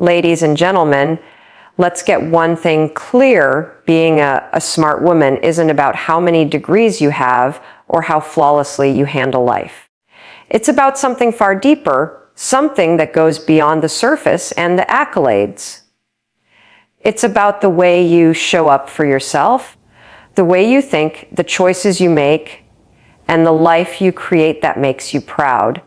Ladies and gentlemen, let's get one thing clear. Being a smart woman isn't about how many degrees you have or how flawlessly you handle life. It's about something far deeper, something that goes beyond the surface and the accolades. It's about the way you show up for yourself, the way you think, the choices you make, and the life you create that makes you proud.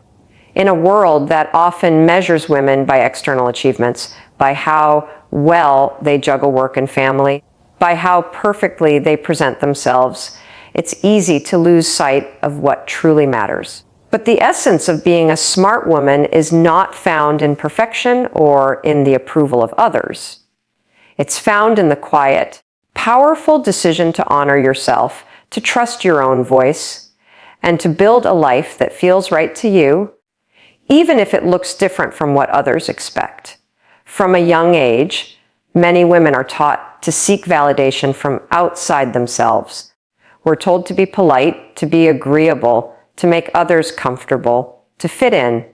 In a world that often measures women by external achievements, by how well they juggle work and family, by how perfectly they present themselves, it's easy to lose sight of what truly matters. But the essence of being a smart woman is not found in perfection or in the approval of others. It's found in the quiet, powerful decision to honor yourself, to trust your own voice, and to build a life that feels right to you, even if it looks different from what others expect. From a young age, many women are taught to seek validation from outside themselves. We're told to be polite, to be agreeable, to make others comfortable, to fit in.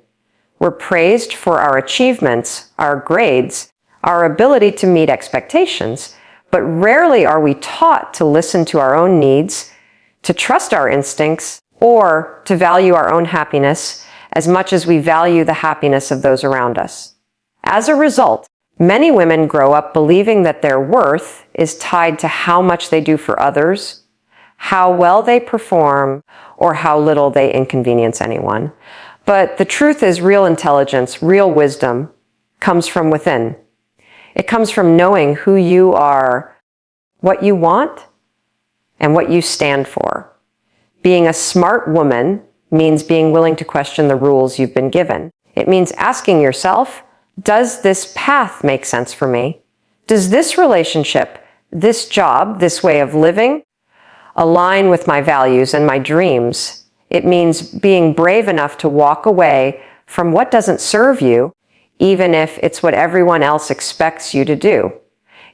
We're praised for our achievements, our grades, our ability to meet expectations, but rarely are we taught to listen to our own needs, to trust our instincts, or to value our own happiness as much as we value the happiness of those around us. As a result, many women grow up believing that their worth is tied to how much they do for others, how well they perform, or how little they inconvenience anyone. But the truth is, real intelligence, real wisdom comes from within. It comes from knowing who you are, what you want, and what you stand for. Being a smart woman means being willing to question the rules you've been given. It means asking yourself, does this path make sense for me? Does this relationship, this job, this way of living align with my values and my dreams? It means being brave enough to walk away from what doesn't serve you, even if it's what everyone else expects you to do.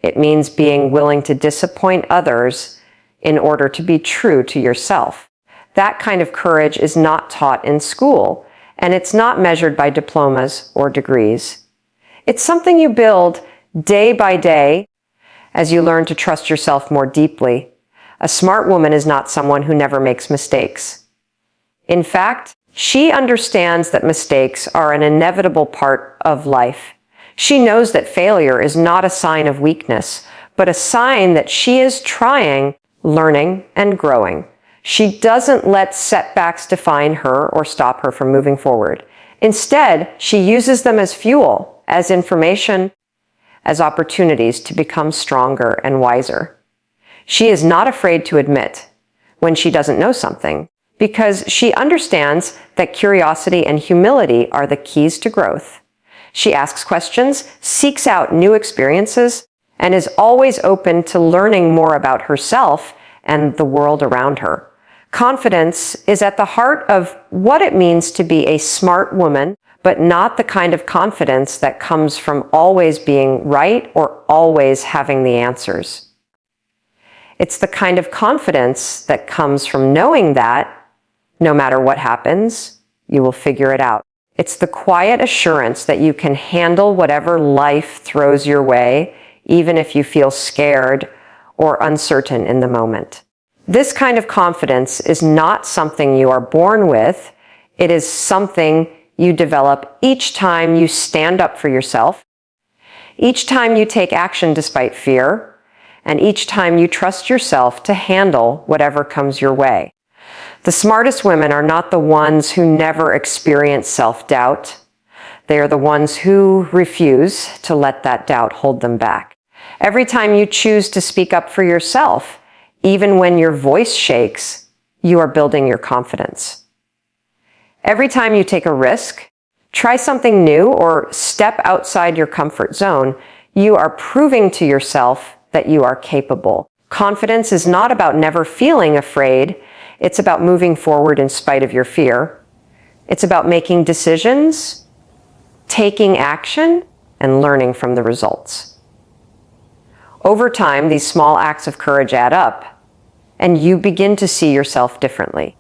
It means being willing to disappoint others in order to be true to yourself. That kind of courage is not taught in school, and it's not measured by diplomas or degrees. It's something you build day by day as you learn to trust yourself more deeply. A smart woman is not someone who never makes mistakes. In fact, she understands that mistakes are an inevitable part of life. She knows that failure is not a sign of weakness, but a sign that she is trying, learning, and growing. She doesn't let setbacks define her or stop her from moving forward. Instead, she uses them as fuel, as information, as opportunities to become stronger and wiser. She is not afraid to admit when she doesn't know something, because she understands that curiosity and humility are the keys to growth. She asks questions, seeks out new experiences, and is always open to learning more about herself and the world around her. Confidence is at the heart of what it means to be a smart woman, but not the kind of confidence that comes from always being right or always having the answers. It's the kind of confidence that comes from knowing that, no matter what happens, you will figure it out. It's the quiet assurance that you can handle whatever life throws your way, even if you feel scared or uncertain in the moment. This kind of confidence is not something you are born with. It is something you develop each time you stand up for yourself, each time you take action despite fear, and each time you trust yourself to handle whatever comes your way. The smartest women are not the ones who never experience self-doubt. They are the ones who refuse to let that doubt hold them back. Every time you choose to speak up for yourself, even when your voice shakes, you are building your confidence. Every time you take a risk, try something new, or step outside your comfort zone, you are proving to yourself that you are capable. Confidence is not about never feeling afraid. It's about moving forward in spite of your fear. It's about making decisions, taking action, and learning from the results. Over time, these small acts of courage add up, and you begin to see yourself differently.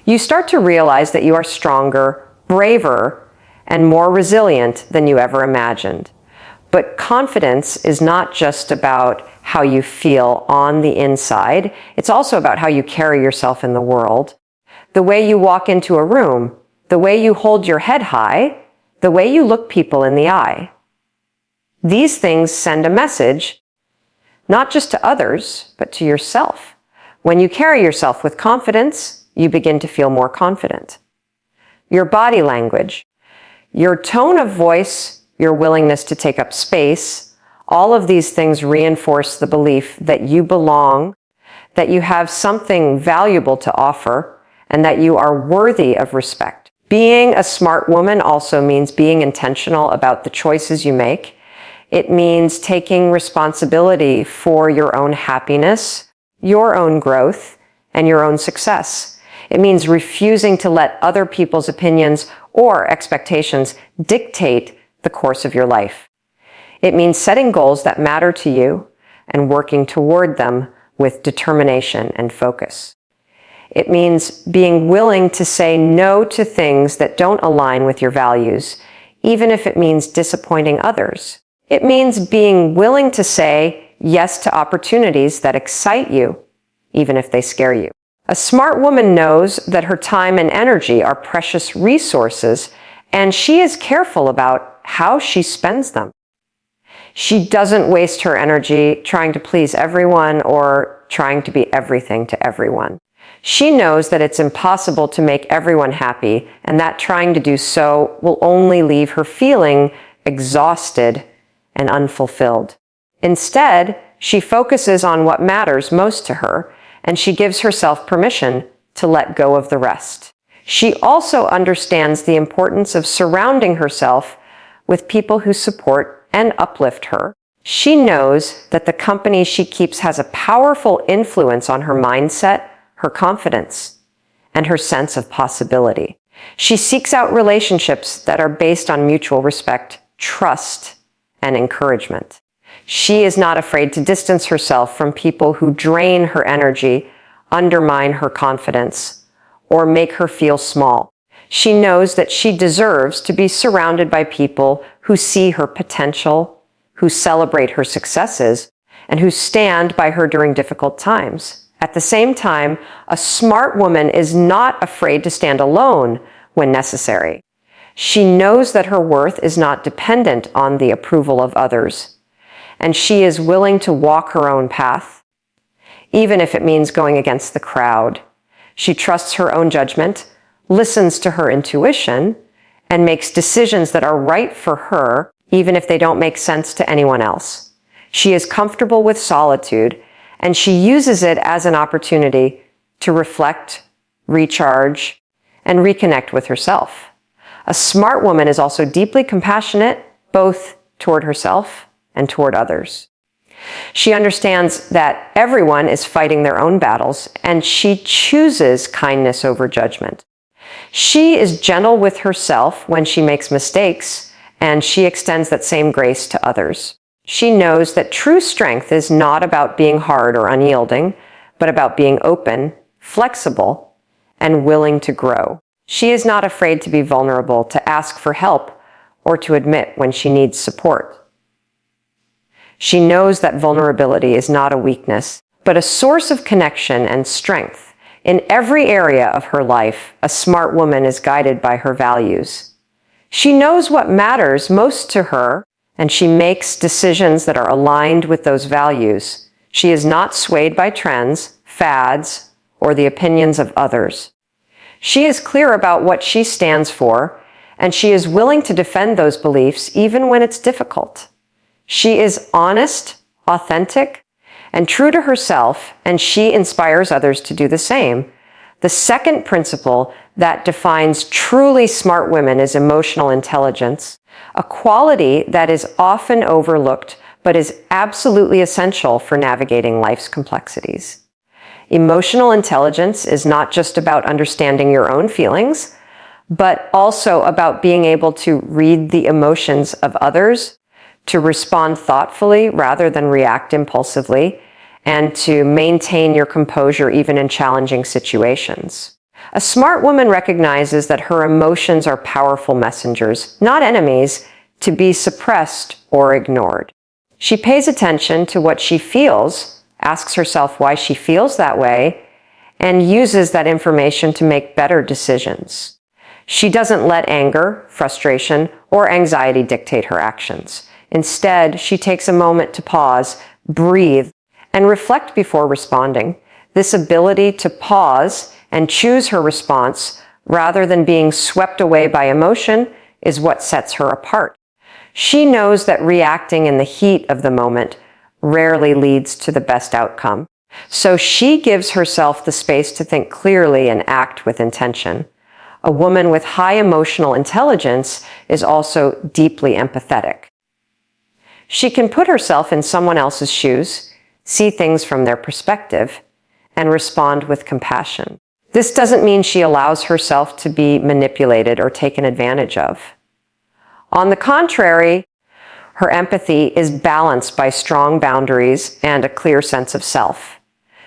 You start to realize that you are stronger, braver, and more resilient than you ever imagined. But confidence is not just about how you feel on the inside. It's also about how you carry yourself in the world. The way you walk into a room, the way you hold your head high, the way you look people in the eye. These things send a message, not just to others, but to yourself. When you carry yourself with confidence, you begin to feel more confident. Your body language, your tone of voice, your willingness to take up space, all of these things reinforce the belief that you belong, that you have something valuable to offer, and that you are worthy of respect. Being a smart woman also means being intentional about the choices you make. It means taking responsibility for your own happiness, your own growth, and your own success. It means refusing to let other people's opinions or expectations dictate the course of your life. It means setting goals that matter to you and working toward them with determination and focus. It means being willing to say no to things that don't align with your values, even if it means disappointing others. It means being willing to say yes to opportunities that excite you, even if they scare you. A smart woman knows that her time and energy are precious resources, and she is careful about how she spends them. She doesn't waste her energy trying to please everyone or trying to be everything to everyone. She knows that it's impossible to make everyone happy, and that trying to do so will only leave her feeling exhausted and unfulfilled. Instead, she focuses on what matters most to her, and she gives herself permission to let go of the rest. She also understands the importance of surrounding herself with people who support and uplift her. She knows that the company she keeps has a powerful influence on her mindset, her confidence, and her sense of possibility. She seeks out relationships that are based on mutual respect, trust, and encouragement. She is not afraid to distance herself from people who drain her energy, undermine her confidence, or make her feel small. She knows that she deserves to be surrounded by people who see her potential, who celebrate her successes, and who stand by her during difficult times. At the same time, a smart woman is not afraid to stand alone when necessary. She knows that her worth is not dependent on the approval of others, and she is willing to walk her own path, even if it means going against the crowd. She trusts her own judgment, listens to her intuition, and makes decisions that are right for her, even if they don't make sense to anyone else. She is comfortable with solitude, and she uses it as an opportunity to reflect, recharge, and reconnect with herself. A smart woman is also deeply compassionate, both toward herself and toward others. She understands that everyone is fighting their own battles, and she chooses kindness over judgment. She is gentle with herself when she makes mistakes, and she extends that same grace to others. She knows that true strength is not about being hard or unyielding, but about being open, flexible, and willing to grow. She is not afraid to be vulnerable, to ask for help, or to admit when she needs support. She knows that vulnerability is not a weakness, but a source of connection and strength. In every area of her life, a smart woman is guided by her values. She knows what matters most to her, and she makes decisions that are aligned with those values. She is not swayed by trends, fads, or the opinions of others. She is clear about what she stands for, and she is willing to defend those beliefs even when it's difficult. She is honest, authentic, and true to herself, and she inspires others to do the same. The second principle that defines truly smart women is emotional intelligence, a quality that is often overlooked but is absolutely essential for navigating life's complexities. Emotional intelligence is not just about understanding your own feelings, but also about being able to read the emotions of others, to respond thoughtfully rather than react impulsively, and to maintain your composure even in challenging situations. A smart woman recognizes that her emotions are powerful messengers, not enemies, to be suppressed or ignored. She pays attention to what she feels, asks herself why she feels that way, and uses that information to make better decisions. She doesn't let anger, frustration, or anxiety dictate her actions. Instead, she takes a moment to pause, breathe, and reflect before responding. This ability to pause and choose her response rather than being swept away by emotion is what sets her apart. She knows that reacting in the heat of the moment rarely leads to the best outcome. So she gives herself the space to think clearly and act with intention. A woman with high emotional intelligence is also deeply empathetic. She can put herself in someone else's shoes, see things from their perspective, and respond with compassion. This doesn't mean she allows herself to be manipulated or taken advantage of. On the contrary, her empathy is balanced by strong boundaries and a clear sense of self.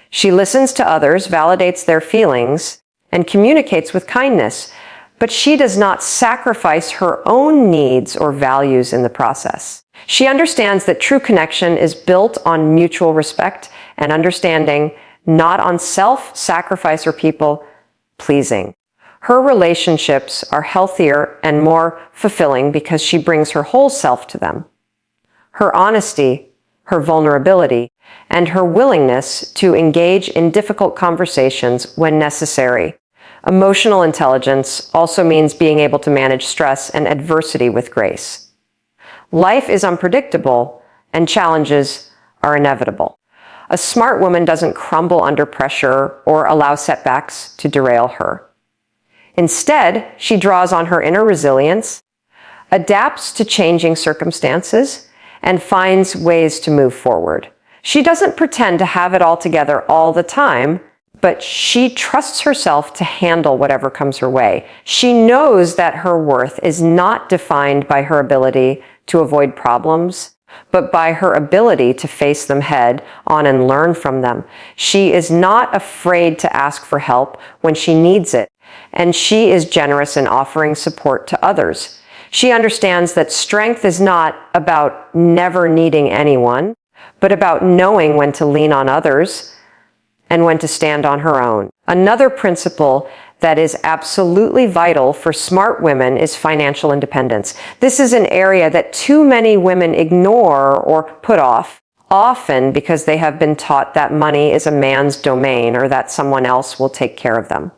She listens to others, validates their feelings, and communicates with kindness, but she does not sacrifice her own needs or values in the process. She understands that true connection is built on mutual respect and understanding, not on self-sacrifice or people-pleasing. Her relationships are healthier and more fulfilling because she brings her whole self to them. Her honesty, her vulnerability, and her willingness to engage in difficult conversations when necessary. Emotional intelligence also means being able to manage stress and adversity with grace. Life is unpredictable, and challenges are inevitable. A smart woman doesn't crumble under pressure or allow setbacks to derail her. Instead, she draws on her inner resilience, adapts to changing circumstances, and finds ways to move forward. She doesn't pretend to have it all together all the time, but she trusts herself to handle whatever comes her way. She knows that her worth is not defined by her ability to avoid problems, but by her ability to face them head on and learn from them. She is not afraid to ask for help when she needs it, and she is generous in offering support to others. She understands that strength is not about never needing anyone, but about knowing when to lean on others and when to stand on her own. Another principle that is absolutely vital for smart women is financial independence. This is an area that too many women ignore or put off, often because they have been taught that money is a man's domain or that someone else will take care of them.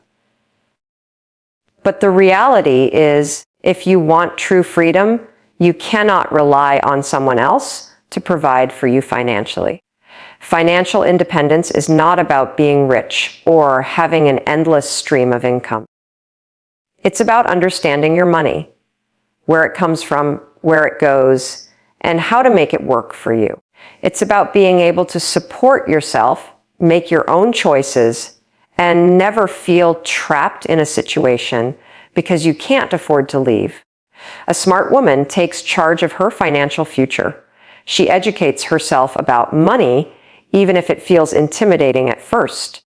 But the reality is, if you want true freedom, you cannot rely on someone else to provide for you financially. Financial independence is not about being rich or having an endless stream of income. It's about understanding your money, where it comes from, where it goes, and how to make it work for you. It's about being able to support yourself, make your own choices, and never feel trapped in a situation because you can't afford to leave. A smart woman takes charge of her financial future. She educates herself about money, even if it feels intimidating at first.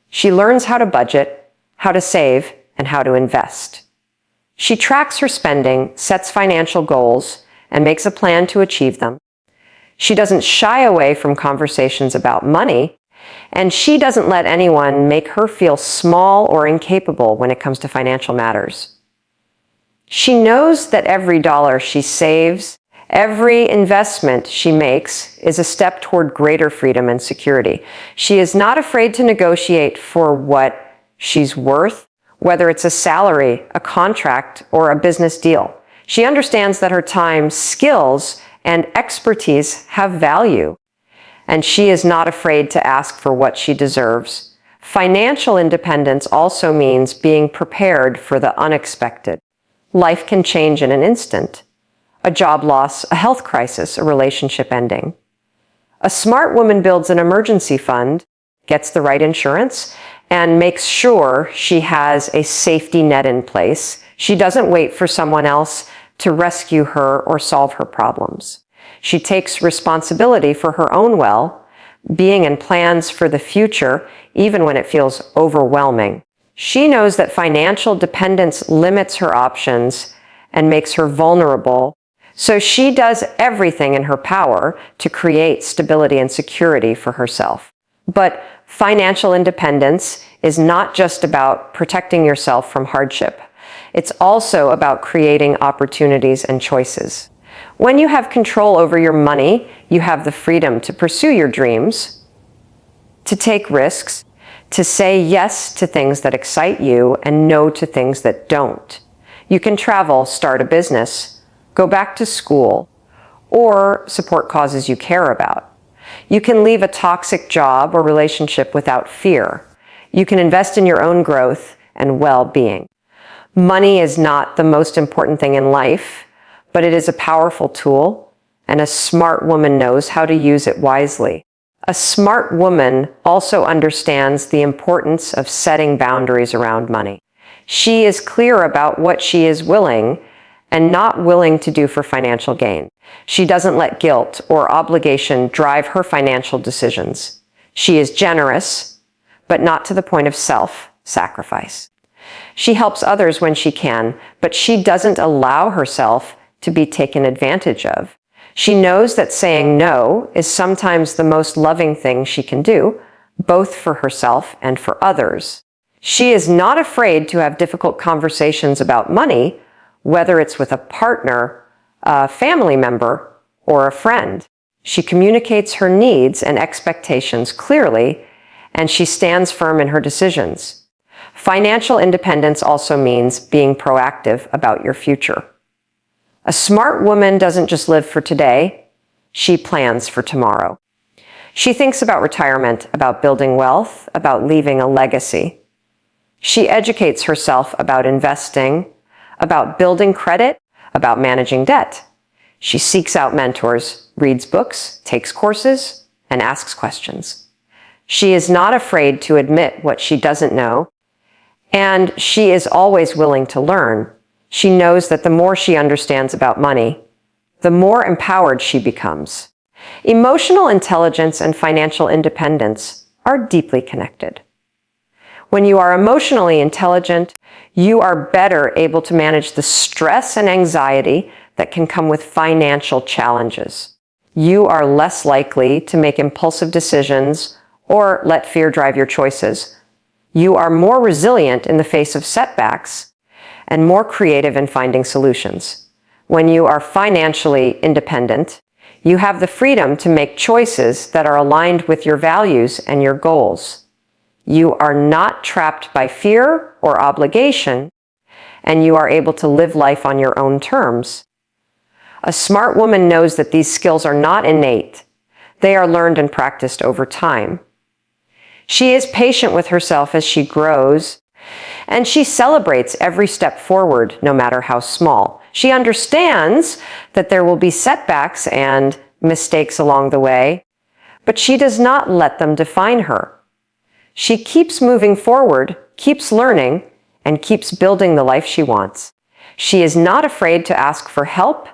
She learns how to budget, how to save, and how to invest. She tracks her spending, sets financial goals, and makes a plan to achieve them. She doesn't shy away from conversations about money, and she doesn't let anyone make her feel small or incapable when it comes to financial matters. She knows that every dollar she saves, every investment she makes is a step toward greater freedom and security. She is not afraid to negotiate for what she's worth, whether it's a salary, a contract, or a business deal. She understands that her time, skills, and expertise have value, and she is not afraid to ask for what she deserves. Financial independence also means being prepared for the unexpected. Life can change in an instant. A job loss, a health crisis, a relationship ending. A smart woman builds an emergency fund, gets the right insurance, and makes sure she has a safety net in place. She doesn't wait for someone else to rescue her or solve her problems. She takes responsibility for her own well-being and plans for the future, even when it feels overwhelming. She knows that financial dependence limits her options and makes her vulnerable So she does everything in her power to create stability and security for herself. But financial independence is not just about protecting yourself from hardship. It's also about creating opportunities and choices. When you have control over your money, you have the freedom to pursue your dreams, to take risks, to say yes to things that excite you and no to things that don't. You can travel, start a business, go back to school, or support causes you care about. You can leave a toxic job or relationship without fear. You can invest in your own growth and well-being. Money is not the most important thing in life, but it is a powerful tool, and a smart woman knows how to use it wisely. A smart woman also understands the importance of setting boundaries around money. She is clear about what she is willing and not willing to do for financial gain. She doesn't let guilt or obligation drive her financial decisions. She is generous, but not to the point of self-sacrifice. She helps others when she can, but she doesn't allow herself to be taken advantage of. She knows that saying no is sometimes the most loving thing she can do, both for herself and for others. She is not afraid to have difficult conversations about money, whether it's with a partner, a family member, or a friend. She communicates her needs and expectations clearly, and she stands firm in her decisions. Financial independence also means being proactive about your future. A smart woman doesn't just live for today, she plans for tomorrow. She thinks about retirement, about building wealth, about leaving a legacy. She educates herself about investing, about building credit, about managing debt. She seeks out mentors, reads books, takes courses, and asks questions. She is not afraid to admit what she doesn't know, and she is always willing to learn. She knows that the more she understands about money, the more empowered she becomes. Emotional intelligence and financial independence are deeply connected. When you are emotionally intelligent, you are better able to manage the stress and anxiety that can come with financial challenges. You are less likely to make impulsive decisions or let fear drive your choices. You are more resilient in the face of setbacks and more creative in finding solutions. When you are financially independent, you have the freedom to make choices that are aligned with your values and your goals. You are not trapped by fear or obligation, and you are able to live life on your own terms. A smart woman knows that these skills are not innate. They are learned and practiced over time. She is patient with herself as she grows, and she celebrates every step forward, no matter how small. She understands that there will be setbacks and mistakes along the way, but she does not let them define her. She keeps moving forward, keeps learning, and keeps building the life she wants. She is not afraid to ask for help,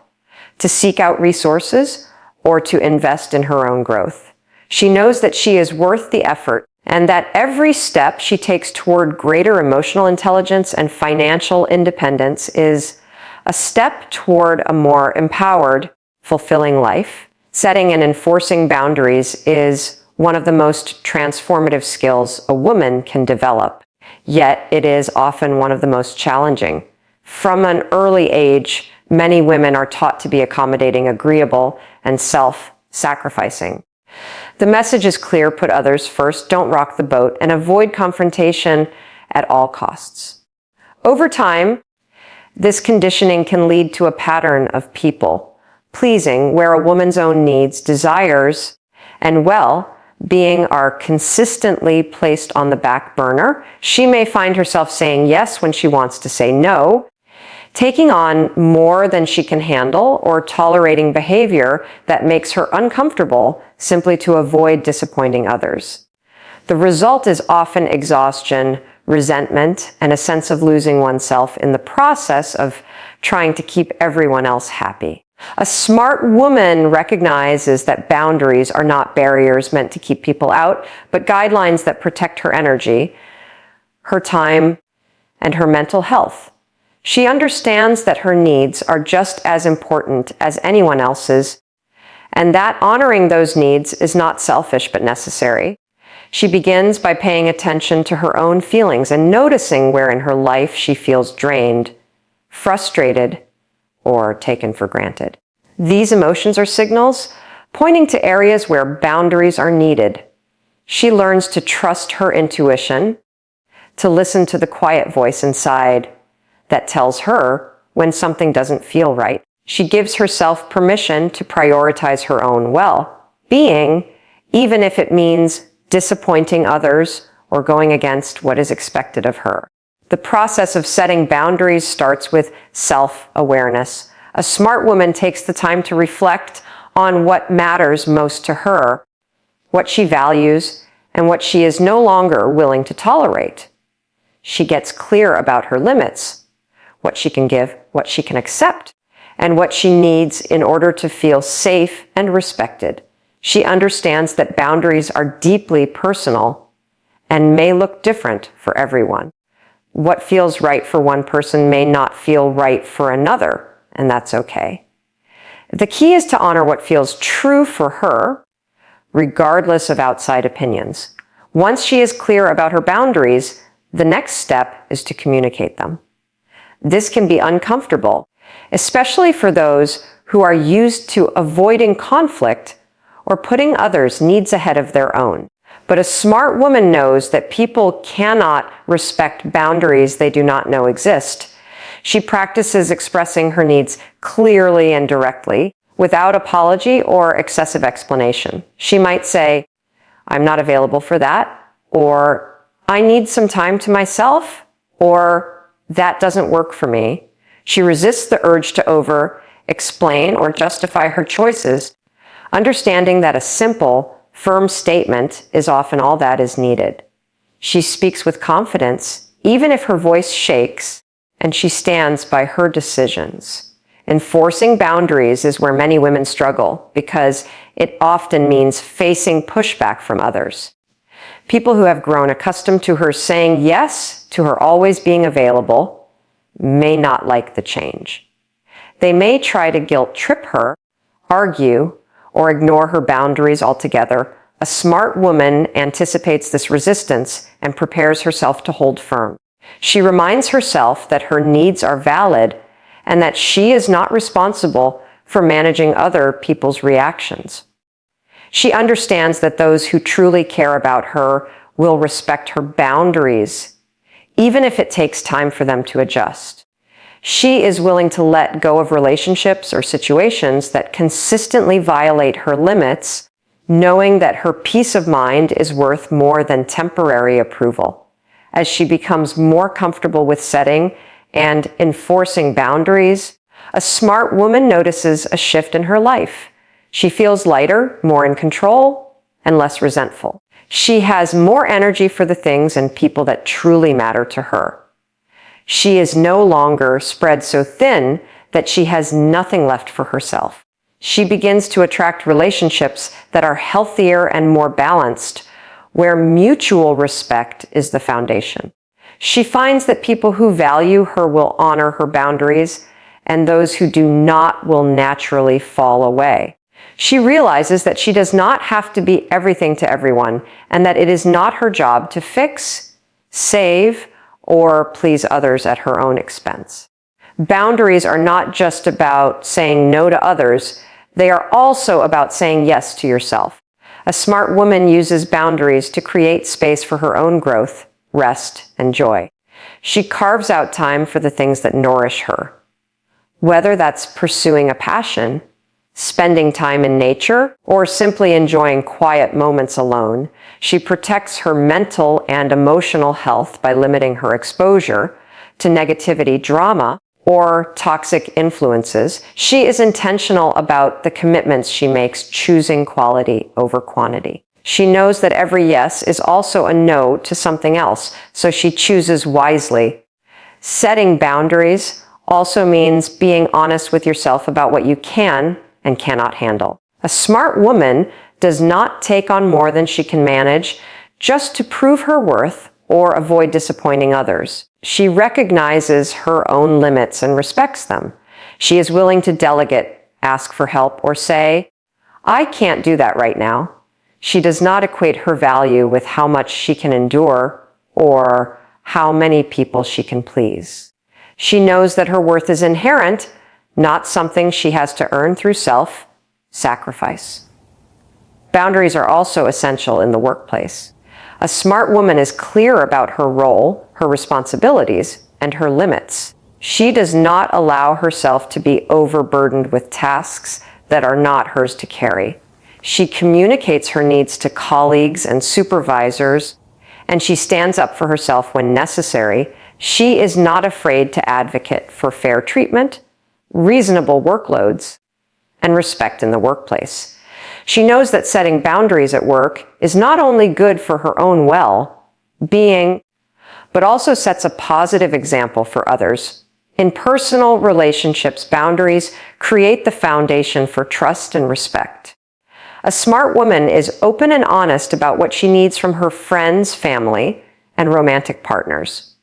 to seek out resources, or to invest in her own growth. She knows that she is worth the effort, and that every step she takes toward greater emotional intelligence and financial independence is a step toward a more empowered, fulfilling life. Setting and enforcing boundaries is one of the most transformative skills a woman can develop, yet it is often one of the most challenging. From an early age, many women are taught to be accommodating, agreeable, and self-sacrificing. The message is clear: put others first, don't rock the boat, and avoid confrontation at all costs. Over time, this conditioning can lead to a pattern of people pleasing, where a woman's own needs, desires, and well-being are consistently placed on the back burner. She may find herself saying yes when she wants to say no, taking on more than she can handle, or tolerating behavior that makes her uncomfortable simply to avoid disappointing others. The result is often exhaustion, resentment, and a sense of losing oneself in the process of trying to keep everyone else happy. A smart woman recognizes that boundaries are not barriers meant to keep people out, but guidelines that protect her energy, her time, and her mental health. She understands that her needs are just as important as anyone else's, and that honoring those needs is not selfish but necessary. She begins by paying attention to her own feelings and noticing where in her life she feels drained, frustrated, or taken for granted. These emotions are signals pointing to areas where boundaries are needed. She learns to trust her intuition, to listen to the quiet voice inside that tells her when something doesn't feel right. She gives herself permission to prioritize her own well-being, even if it means disappointing others or going against what is expected of her. The process of setting boundaries starts with self-awareness. A smart woman takes the time to reflect on what matters most to her, what she values, and what she is no longer willing to tolerate. She gets clear about her limits, what she can give, what she can accept, and what she needs in order to feel safe and respected. She understands that boundaries are deeply personal and may look different for everyone. What feels right for one person may not feel right for another, and that's okay. The key is to honor what feels true for her, regardless of outside opinions. Once she is clear about her boundaries, the next step is to communicate them. This can be uncomfortable, especially for those who are used to avoiding conflict or putting others' needs ahead of their own. But a smart woman knows that people cannot respect boundaries they do not know exist. She practices expressing her needs clearly and directly, without apology or excessive explanation. She might say, "I'm not available for that," or "I need some time to myself," or "that doesn't work for me." She resists the urge to over-explain or justify her choices, understanding that a simple, firm statement is often all that is needed. She speaks with confidence, even if her voice shakes, and she stands by her decisions. Enforcing boundaries is where many women struggle because it often means facing pushback from others. People who have grown accustomed to her saying yes, to her always being available, may not like the change. They may try to guilt trip her, argue, or ignore her boundaries altogether. A smart woman anticipates this resistance and prepares herself to hold firm. She reminds herself that her needs are valid and that she is not responsible for managing other people's reactions. She understands that those who truly care about her will respect her boundaries, even if it takes time for them to adjust. She is willing to let go of relationships or situations that consistently violate her limits, knowing that her peace of mind is worth more than temporary approval. As she becomes more comfortable with setting and enforcing boundaries, a smart woman notices a shift in her life. She feels lighter, more in control, and less resentful. She has more energy for the things and people that truly matter to her. She is no longer spread so thin that she has nothing left for herself. She begins to attract relationships that are healthier and more balanced, where mutual respect is the foundation. She finds that people who value her will honor her boundaries, and those who do not will naturally fall away. She realizes that she does not have to be everything to everyone, and that it is not her job to fix, save, or please others at her own expense. Boundaries are not just about saying no to others, they are also about saying yes to yourself. A smart woman uses boundaries to create space for her own growth, rest, and joy. She carves out time for the things that nourish her. Whether that's pursuing a passion, spending time in nature, or simply enjoying quiet moments alone, she protects her mental and emotional health by limiting her exposure to negativity, drama, or toxic influences. She is intentional about the commitments she makes, choosing quality over quantity. She knows that every yes is also a no to something else, so she chooses wisely. Setting boundaries also means being honest with yourself about what you can and cannot handle. A smart woman does not take on more than she can manage just to prove her worth or avoid disappointing others. She recognizes her own limits and respects them. She is willing to delegate, ask for help, or say, "I can't do that right now." She does not equate her value with how much she can endure or how many people she can please. She knows that her worth is inherent, not something she has to earn through self-sacrifice. Boundaries are also essential in the workplace. A smart woman is clear about her role, her responsibilities, and her limits. She does not allow herself to be overburdened with tasks that are not hers to carry. She communicates her needs to colleagues and supervisors, and she stands up for herself when necessary. She is not afraid to advocate for fair treatment, reasonable workloads, and respect in the workplace. She knows that setting boundaries at work is not only good for her own well-being, but also sets a positive example for others. In personal relationships, boundaries create the foundation for trust and respect. A smart woman is open and honest about what she needs from her friends, family, and romantic partners.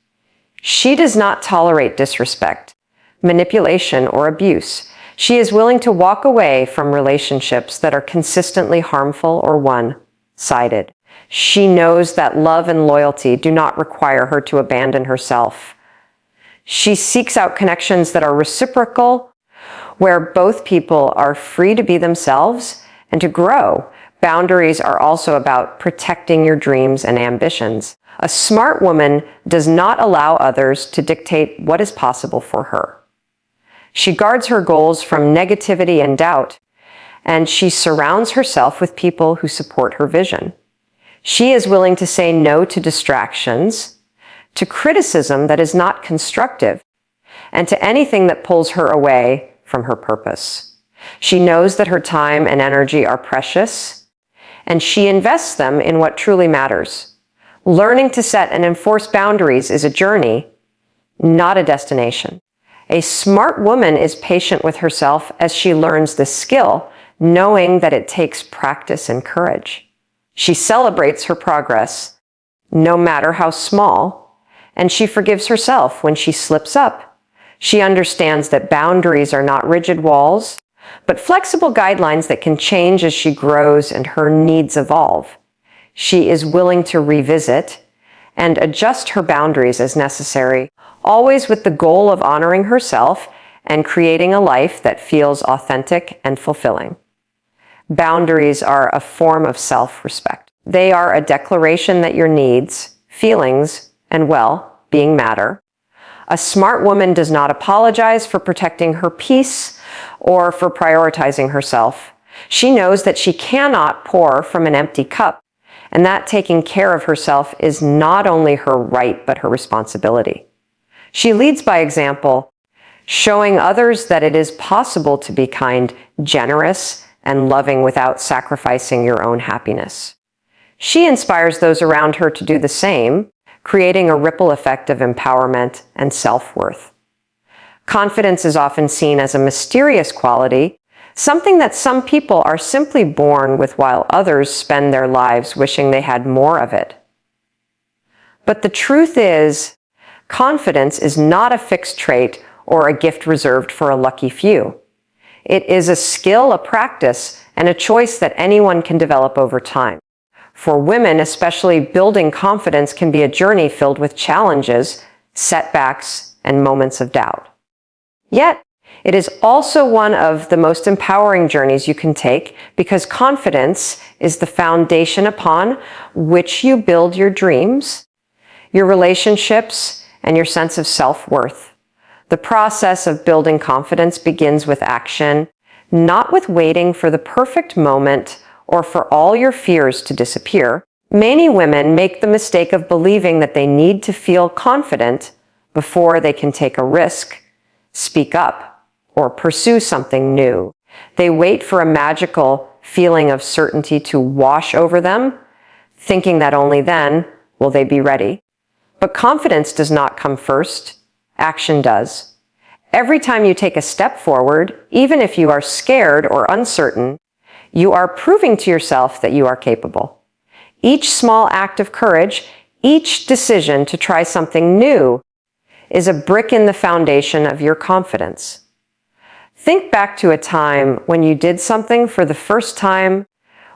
She does not tolerate disrespect, manipulation, or abuse. She is willing to walk away from relationships that are consistently harmful or one-sided. She knows that love and loyalty do not require her to abandon herself. She seeks out connections that are reciprocal, where both people are free to be themselves and to grow. Boundaries are also about protecting your dreams and ambitions. A smart woman does not allow others to dictate what is possible for her. She guards her goals from negativity and doubt, and she surrounds herself with people who support her vision. She is willing to say no to distractions, to criticism that is not constructive, and to anything that pulls her away from her purpose. She knows that her time and energy are precious, and she invests them in what truly matters. Learning to set and enforce boundaries is a journey, not a destination. A smart woman is patient with herself as she learns this skill, knowing that it takes practice and courage. She celebrates her progress, no matter how small, and she forgives herself when she slips up. She understands that boundaries are not rigid walls, but flexible guidelines that can change as she grows and her needs evolve. She is willing to revisit and adjust her boundaries as necessary, always with the goal of honoring herself and creating a life that feels authentic and fulfilling. Boundaries are a form of self-respect. They are a declaration that your needs, feelings, and well-being matter. A smart woman does not apologize for protecting her peace or for prioritizing herself. She knows that she cannot pour from an empty cup, and that taking care of herself is not only her right, but her responsibility. She leads by example, showing others that it is possible to be kind, generous, and loving without sacrificing your own happiness. She inspires those around her to do the same, creating a ripple effect of empowerment and self-worth. Confidence is often seen as a mysterious quality, something that some people are simply born with while others spend their lives wishing they had more of it. But the truth is, confidence is not a fixed trait or a gift reserved for a lucky few. It is a skill, a practice, and a choice that anyone can develop over time. For women, especially, building confidence can be a journey filled with challenges, setbacks, and moments of doubt. Yet, it is also one of the most empowering journeys you can take because confidence is the foundation upon which you build your dreams, your relationships, and your sense of self-worth. The process of building confidence begins with action, not with waiting for the perfect moment or for all your fears to disappear. Many women make the mistake of believing that they need to feel confident before they can take a risk, speak up, or pursue something new. They wait for a magical feeling of certainty to wash over them, thinking that only then will they be ready. But confidence does not come first. Action does. Every time you take a step forward, even if you are scared or uncertain, you are proving to yourself that you are capable. Each small act of courage, each decision to try something new, is a brick in the foundation of your confidence. Think back to a time when you did something for the first time,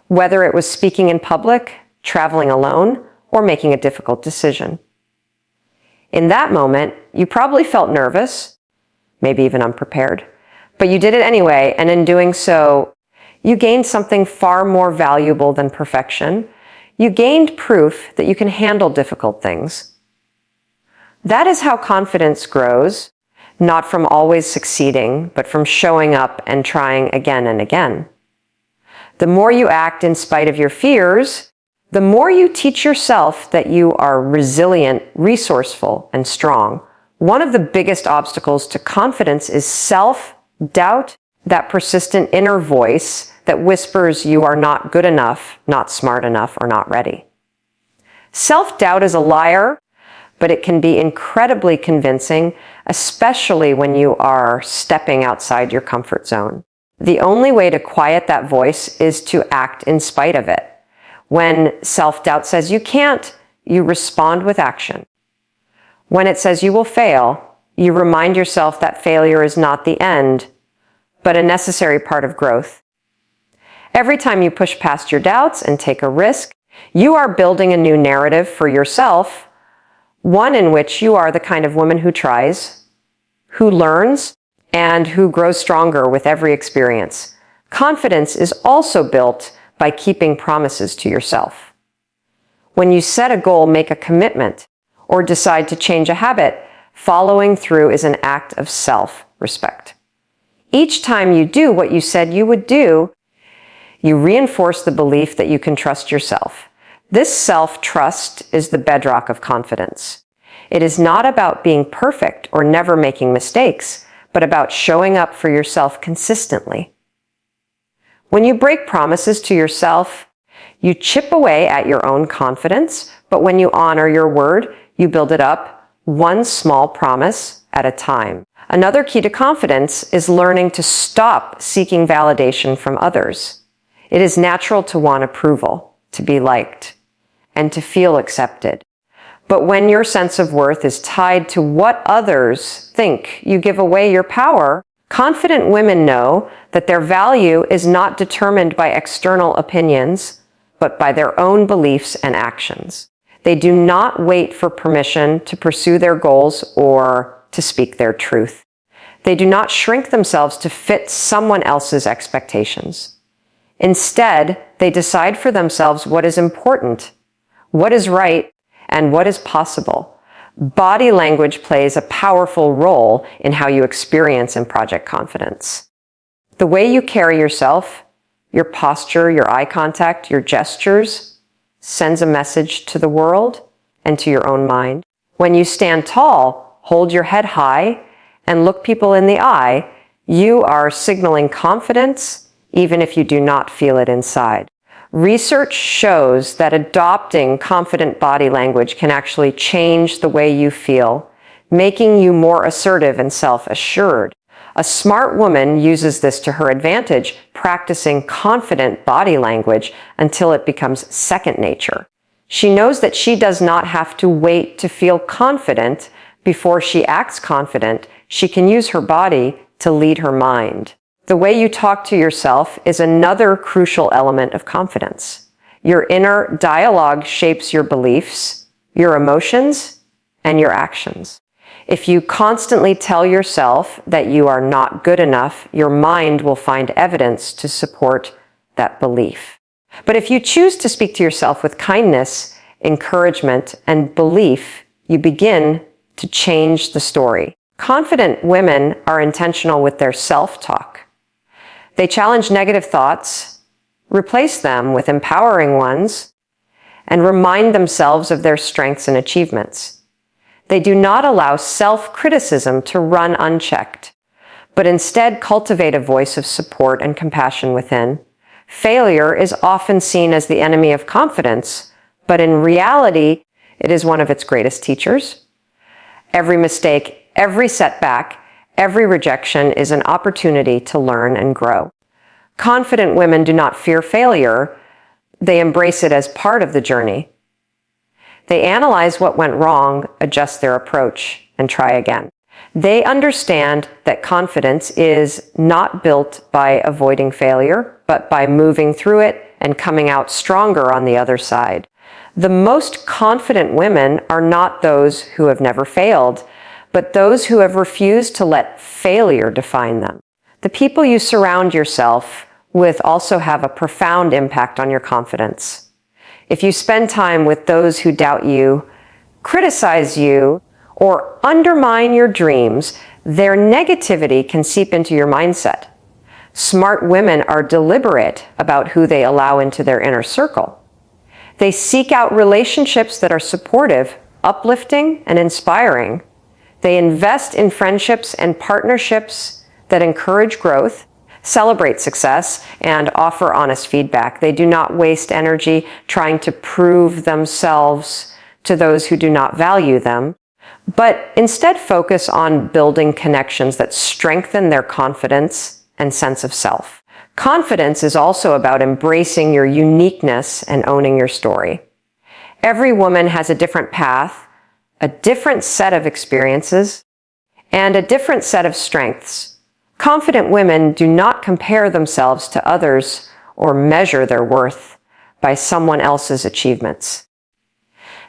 whether it was speaking in public, traveling alone, or making a difficult decision. In that moment, you probably felt nervous, maybe even unprepared, but you did it anyway, and in doing so, you gained something far more valuable than perfection. You gained proof that you can handle difficult things. That is how confidence grows, not from always succeeding, but from showing up and trying again and again. The more you act in spite of your fears, the more you teach yourself that you are resilient, resourceful, and strong. One of the biggest obstacles to confidence is self-doubt, that persistent inner voice that whispers you are not good enough, not smart enough, or not ready. Self-doubt is a liar, but it can be incredibly convincing, especially when you are stepping outside your comfort zone. The only way to quiet that voice is to act in spite of it. When self-doubt says you can't, you respond with action. When it says you will fail, you remind yourself that failure is not the end, but a necessary part of growth. Every time you push past your doubts and take a risk, you are building a new narrative for yourself, one in which you are the kind of woman who tries, who learns, and who grows stronger with every experience. Confidence is also built by keeping promises to yourself. When you set a goal, make a commitment, or decide to change a habit, following through is an act of self-respect. Each time you do what you said you would do, you reinforce the belief that you can trust yourself. This self-trust is the bedrock of confidence. It is not about being perfect or never making mistakes, but about showing up for yourself consistently. When you break promises to yourself, you chip away at your own confidence, but when you honor your word, you build it up one small promise at a time. Another key to confidence is learning to stop seeking validation from others. It is natural to want approval, to be liked, and to feel accepted. But when your sense of worth is tied to what others think, you give away your power. Confident women know that their value is not determined by external opinions, but by their own beliefs and actions. They do not wait for permission to pursue their goals or to speak their truth. They do not shrink themselves to fit someone else's expectations. Instead, they decide for themselves what is important, what is right, and what is possible. Body language plays a powerful role in how you experience and project confidence. The way you carry yourself, your posture, your eye contact, your gestures, sends a message to the world and to your own mind. When you stand tall, hold your head high, and look people in the eye, you are signaling confidence even if you do not feel it inside. Research shows that adopting confident body language can actually change the way you feel, making you more assertive and self-assured. A smart woman uses this to her advantage, practicing confident body language until it becomes second nature. She knows that she does not have to wait to feel confident before she acts confident. She can use her body to lead her mind. The way you talk to yourself is another crucial element of confidence. Your inner dialogue shapes your beliefs, your emotions, and your actions. If you constantly tell yourself that you are not good enough, your mind will find evidence to support that belief. But if you choose to speak to yourself with kindness, encouragement, and belief, you begin to change the story. Confident women are intentional with their self-talk. They challenge negative thoughts, replace them with empowering ones, and remind themselves of their strengths and achievements. They do not allow self-criticism to run unchecked, but instead cultivate a voice of support and compassion within. Failure is often seen as the enemy of confidence, but in reality, it is one of its greatest teachers. Every mistake, every setback, every rejection is an opportunity to learn and grow. Confident women do not fear failure. They embrace it as part of the journey. They analyze what went wrong, adjust their approach, and try again. They understand that confidence is not built by avoiding failure, but by moving through it and coming out stronger on the other side. The most confident women are not those who have never failed, but those who have refused to let failure define them. The people you surround yourself with also have a profound impact on your confidence. If you spend time with those who doubt you, criticize you, or undermine your dreams, their negativity can seep into your mindset. Smart women are deliberate about who they allow into their inner circle. They seek out relationships that are supportive, uplifting, and inspiring. They invest in friendships and partnerships that encourage growth, celebrate success, and offer honest feedback. They do not waste energy trying to prove themselves to those who do not value them, but instead focus on building connections that strengthen their confidence and sense of self. Confidence is also about embracing your uniqueness and owning your story. Every woman has a different path, a different set of experiences, and a different set of strengths. Confident women do not compare themselves to others or measure their worth by someone else's achievements.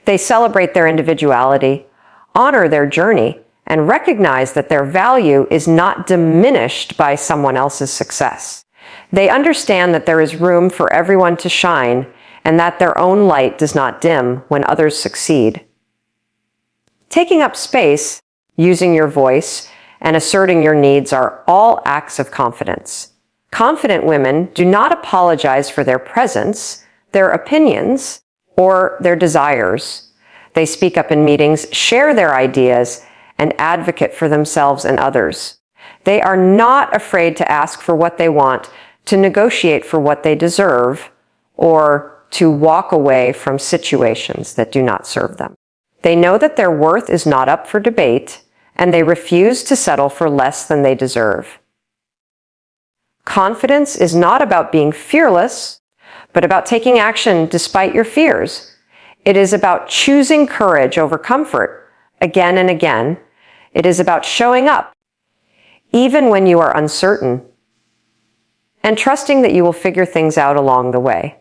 They celebrate their individuality, honor their journey, and recognize that their value is not diminished by someone else's success. They understand that there is room for everyone to shine and that their own light does not dim when others succeed. Taking up space, using your voice, and asserting your needs are all acts of confidence. Confident women do not apologize for their presence, their opinions, or their desires. They speak up in meetings, share their ideas, and advocate for themselves and others. They are not afraid to ask for what they want, to negotiate for what they deserve, or to walk away from situations that do not serve them. They know that their worth is not up for debate, and they refuse to settle for less than they deserve. Confidence is not about being fearless, but about taking action despite your fears. It is about choosing courage over comfort again and again. It is about showing up, even when you are uncertain, and trusting that you will figure things out along the way.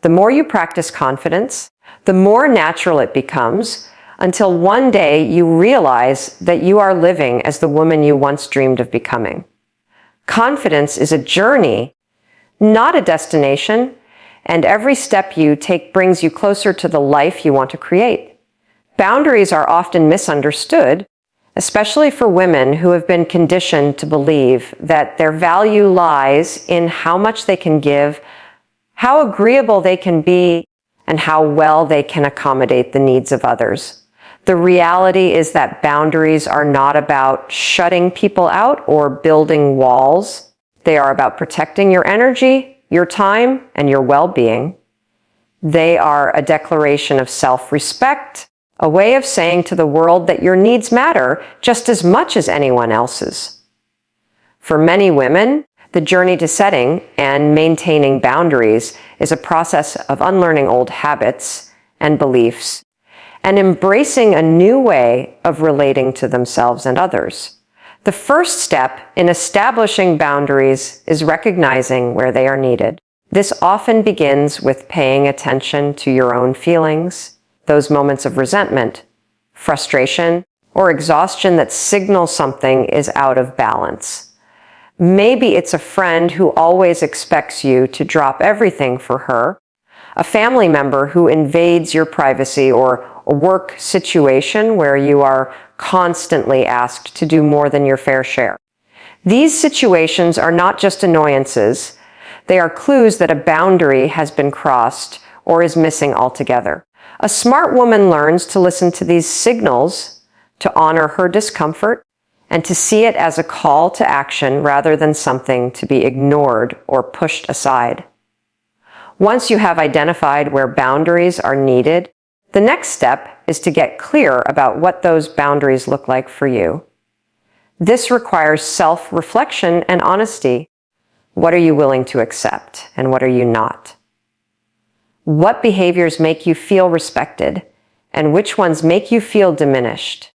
The more you practice confidence, the more natural it becomes, until one day you realize that you are living as the woman you once dreamed of becoming. Confidence is a journey, not a destination, and every step you take brings you closer to the life you want to create. Boundaries are often misunderstood, especially for women who have been conditioned to believe that their value lies in how much they can give, how agreeable they can be, and how well they can accommodate the needs of others. The reality is that boundaries are not about shutting people out or building walls. They are about protecting your energy, your time, and your well-being. They are a declaration of self-respect, a way of saying to the world that your needs matter just as much as anyone else's. For many women, the journey to setting and maintaining boundaries is a process of unlearning old habits and beliefs and embracing a new way of relating to themselves and others. The first step in establishing boundaries is recognizing where they are needed. This often begins with paying attention to your own feelings, those moments of resentment, frustration, or exhaustion that signal something is out of balance. Maybe it's a friend who always expects you to drop everything for her, a family member who invades your privacy, or a work situation where you are constantly asked to do more than your fair share. These situations are not just annoyances. They are clues that a boundary has been crossed or is missing altogether. A smart woman learns to listen to these signals, to honor her discomfort, and to see it as a call to action rather than something to be ignored or pushed aside. Once you have identified where boundaries are needed, the next step is to get clear about what those boundaries look like for you. This requires self-reflection and honesty. What are you willing to accept, and what are you not? What behaviors make you feel respected, and which ones make you feel diminished?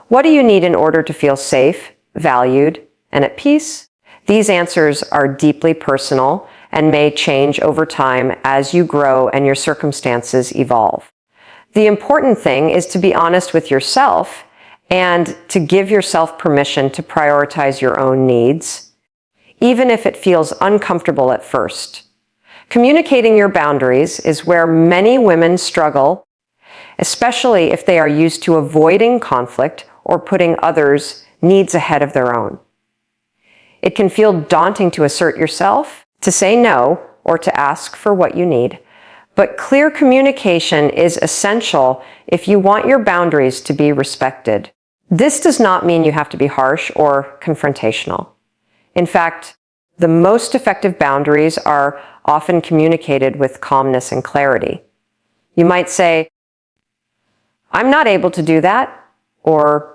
What do you need in order to feel safe, valued, and at peace? These answers are deeply personal and may change over time as you grow and your circumstances evolve. The important thing is to be honest with yourself and to give yourself permission to prioritize your own needs, even if it feels uncomfortable at first. Communicating your boundaries is where many women struggle, especially if they are used to avoiding conflict or putting others' needs ahead of their own. It can feel daunting to assert yourself, to say no, or to ask for what you need. But clear communication is essential if you want your boundaries to be respected. This does not mean you have to be harsh or confrontational. In fact, the most effective boundaries are often communicated with calmness and clarity. You might say, "I'm not able to do that," or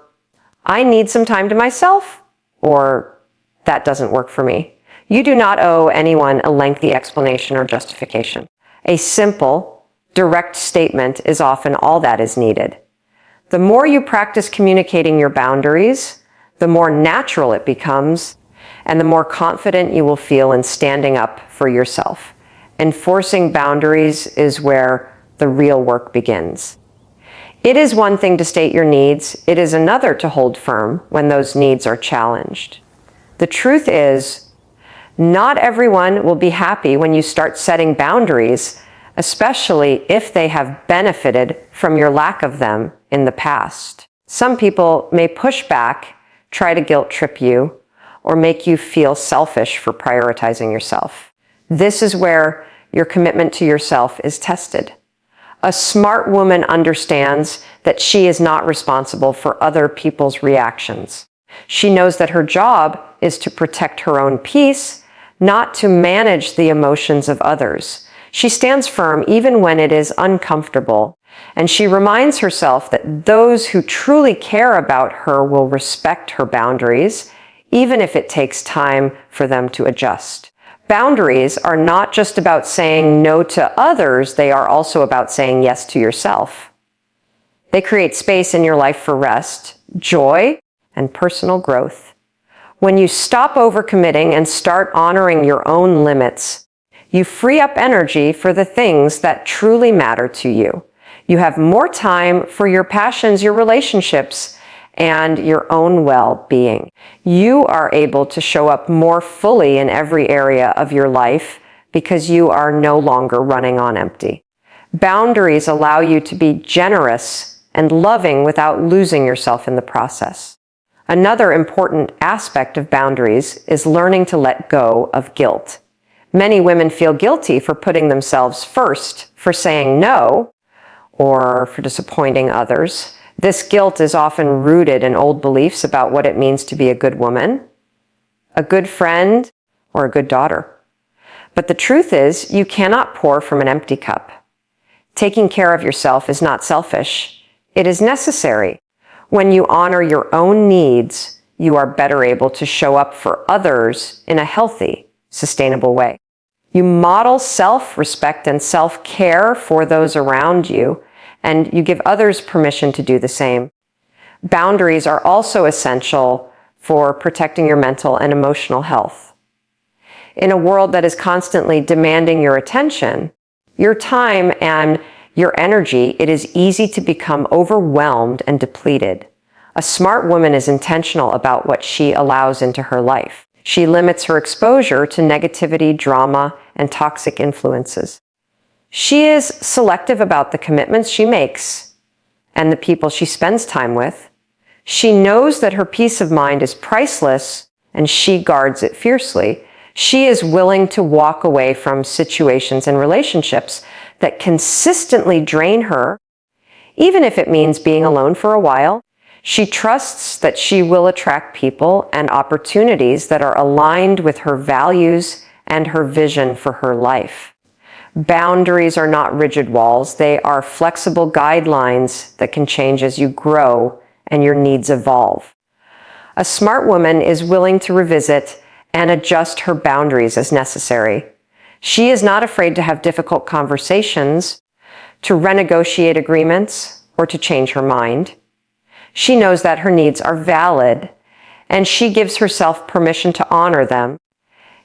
"I need some time to myself," or "That doesn't work for me." You do not owe anyone a lengthy explanation or justification. A simple, direct statement is often all that is needed. The more you practice communicating your boundaries, the more natural it becomes, and the more confident you will feel in standing up for yourself. Enforcing boundaries is where the real work begins. It is one thing to state your needs, it is another to hold firm when those needs are challenged. The truth is, not everyone will be happy when you start setting boundaries, especially if they have benefited from your lack of them in the past. Some people may push back, try to guilt trip you, or make you feel selfish for prioritizing yourself. This is where your commitment to yourself is tested. A smart woman understands that she is not responsible for other people's reactions. She knows that her job is to protect her own peace, not to manage the emotions of others. She stands firm even when it is uncomfortable, and she reminds herself that those who truly care about her will respect her boundaries, even if it takes time for them to adjust. Boundaries are not just about saying no to others, they are also about saying yes to yourself. They create space in your life for rest, joy, and personal growth. When you stop overcommitting and start honoring your own limits, you free up energy for the things that truly matter to you. You have more time for your passions, your relationships, and your own well-being. You are able to show up more fully in every area of your life because you are no longer running on empty. Boundaries allow you to be generous and loving without losing yourself in the process. Another important aspect of boundaries is learning to let go of guilt. Many women feel guilty for putting themselves first, for saying no, or for disappointing others. This guilt is often rooted in old beliefs about what it means to be a good woman, a good friend, or a good daughter. But the truth is, you cannot pour from an empty cup. Taking care of yourself is not selfish. It is necessary. When you honor your own needs, you are better able to show up for others in a healthy, sustainable way. You model self-respect and self-care for those around you, and you give others permission to do the same. Boundaries are also essential for protecting your mental and emotional health. In a world that is constantly demanding your attention, your time, and your energy, it is easy to become overwhelmed and depleted. A smart woman is intentional about what she allows into her life. She limits her exposure to negativity, drama, and toxic influences. She is selective about the commitments she makes and the people she spends time with. She knows that her peace of mind is priceless, and she guards it fiercely. She is willing to walk away from situations and relationships that consistently drain her, even if it means being alone for a while. She trusts that she will attract people and opportunities that are aligned with her values and her vision for her life. Boundaries are not rigid walls. They are flexible guidelines that can change as you grow and your needs evolve. A smart woman is willing to revisit and adjust her boundaries as necessary. She is not afraid to have difficult conversations, to renegotiate agreements, or to change her mind. She knows that her needs are valid, and she gives herself permission to honor them,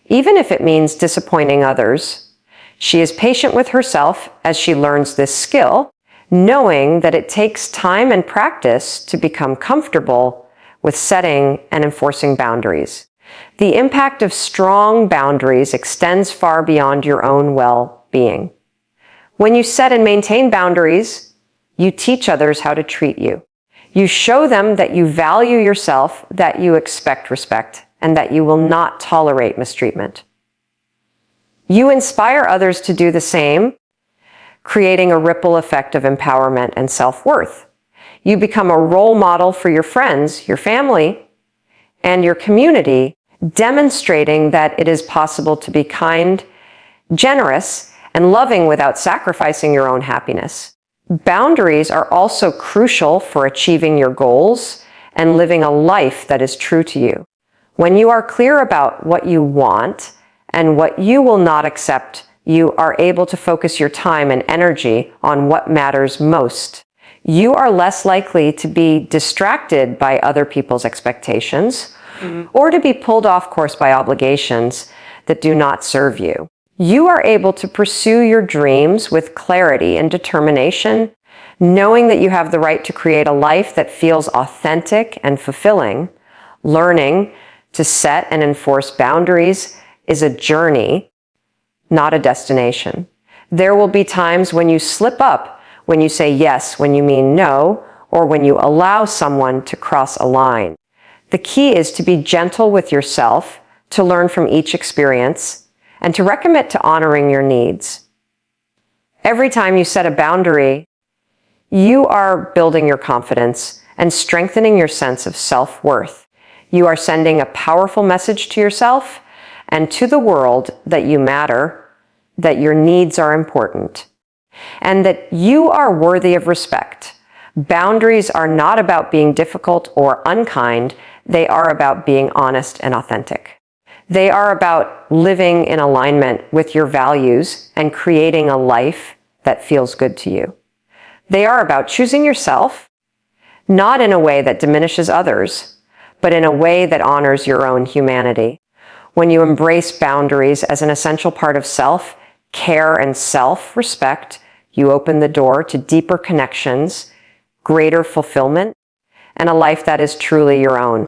even if it means disappointing others. She is patient with herself as she learns this skill, knowing that it takes time and practice to become comfortable with setting and enforcing boundaries. The impact of strong boundaries extends far beyond your own well-being. When you set and maintain boundaries, you teach others how to treat you. You show them that you value yourself, that you expect respect, and that you will not tolerate mistreatment. You inspire others to do the same, creating a ripple effect of empowerment and self-worth. You become a role model for your friends, your family, and your community, demonstrating that it is possible to be kind, generous, and loving without sacrificing your own happiness. Boundaries are also crucial for achieving your goals and living a life that is true to you. When you are clear about what you want and what you will not accept, you are able to focus your time and energy on what matters most. You are less likely to be distracted by other people's expectations or to be pulled off course by obligations that do not serve you. You are able to pursue your dreams with clarity and determination, knowing that you have the right to create a life that feels authentic and fulfilling. Learning to set and enforce boundaries is a journey, not a destination. There will be times when you slip up, when you say yes when you mean no, or when you allow someone to cross a line. The key is to be gentle with yourself, to learn from each experience, and to recommit to honoring your needs. Every time you set a boundary, you are building your confidence and strengthening your sense of self-worth. You are sending a powerful message to yourself and to the world that you matter, that your needs are important, and that you are worthy of respect. Boundaries are not about being difficult or unkind. They are about being honest and authentic. They are about living in alignment with your values and creating a life that feels good to you. They are about choosing yourself, not in a way that diminishes others, but in a way that honors your own humanity. When you embrace boundaries as an essential part of self-care and self-respect, you open the door to deeper connections, greater fulfillment, and a life that is truly your own.